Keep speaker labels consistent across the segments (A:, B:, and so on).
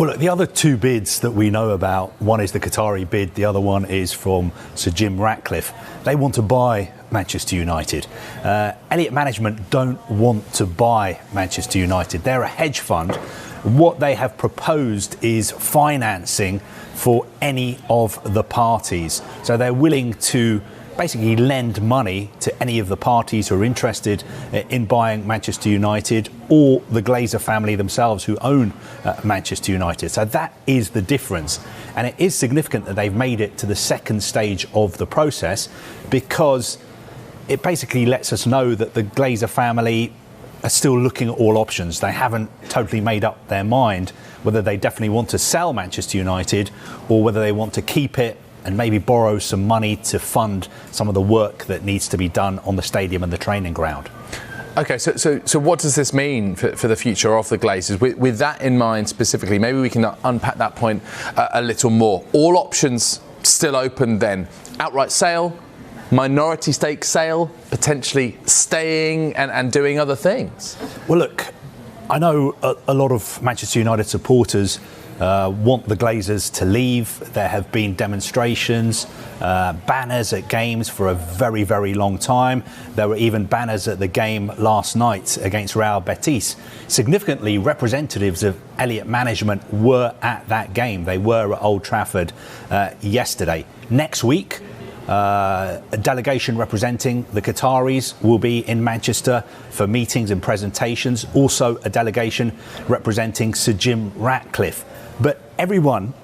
A: Well, look, the other two bids that we know about, one is the Qatari bid, the other one is from Sir Jim Ratcliffe. They want to buy Manchester United. Elliott Management don't want to buy Manchester United. They're a hedge fund. What they have proposed is financing for any of the parties. So they're willing to basically lend money to any of the parties who are interested in buying Manchester United, or the Glazer family themselves who own Manchester United. So that is the difference. And it is significant that they've made it to the second stage of the process, because it basically lets us know that the Glazer family are still looking at all options. They haven't totally made up their mind whether they definitely want to sell Manchester United or whether they want to keep it and maybe borrow some money to fund some of the work that needs to be done on the stadium and the training ground.
B: OK, so what does this mean for the future of the Glazers? With that in mind specifically, maybe we can unpack that point a little more. All options still open then? Outright sale, minority stake sale, potentially staying and doing other things? Well,
A: look, I know a lot of Manchester United supporters want the Glazers to leave. There have been demonstrations, banners at games for a very, very long time. There were even banners at the game last night against Real Betis. Significantly, representatives of Elliott Management were at that game. They were at Old Trafford yesterday. Next week, a delegation representing the Qataris will be in Manchester for meetings and presentations. Also a delegation representing Sir Jim Ratcliffe. But everyone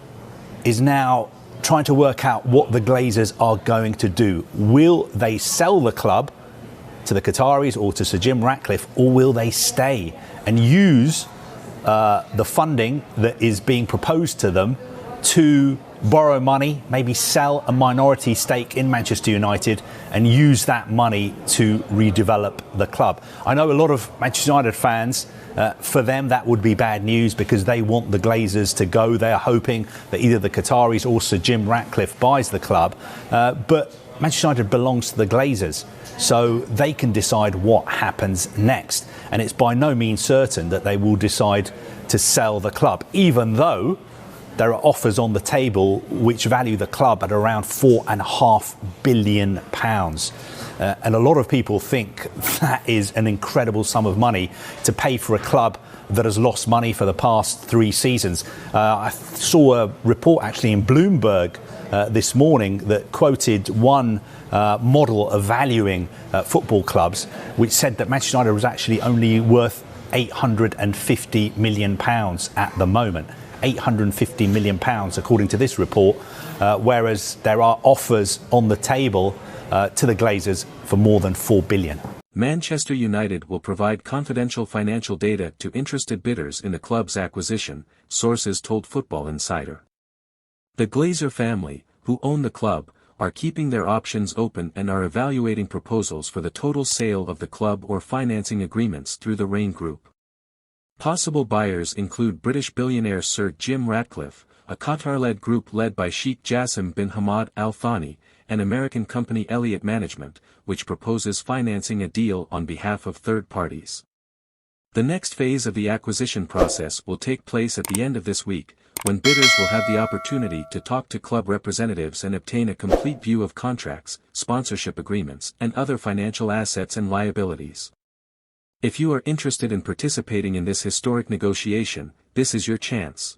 A: is now trying to work out what the Glazers are going to do. Will they sell the club to the Qataris or to Sir Jim Ratcliffe, or will they stay and use the funding that is being proposed to them to borrow money, maybe sell a minority stake in Manchester United and use that money to redevelop the club? I know a lot of Manchester United fans, for them that would be bad news because they want the Glazers to go. They're hoping that either the Qataris or Sir Jim Ratcliffe buys the club. But Manchester United belongs to the Glazers, so they can decide what happens next. And it's by no means certain that they will decide to sell the club, even though there are offers on the table which value the club at around £4.5 billion. And a lot of people think that is an incredible sum of money to pay for a club that has lost money for the past 3 seasons. I saw a report actually in Bloomberg this morning that quoted one model of valuing football clubs, which said that Manchester United was actually only worth £850 million at the moment. £850 million, according to this report, whereas there are offers on the table to the Glazers for more than £4 billion.
C: Manchester United will provide confidential financial data to interested bidders in the club's acquisition, sources told Football Insider. The Glazer family, who own the club, are keeping their options open and are evaluating proposals for the total sale of the club or financing agreements through the Rain Group. Possible buyers include British billionaire Sir Jim Ratcliffe, a Qatar-led group led by Sheikh Jassim bin Hamad Al Thani, and American company Elliott Management, which proposes financing a deal on behalf of third parties. The next phase of the acquisition process will take place at the end of this week, when bidders will have the opportunity to talk to club representatives and obtain a complete view of contracts, sponsorship agreements, and other financial assets and liabilities. If you are interested in participating in this historic negotiation, this is your chance.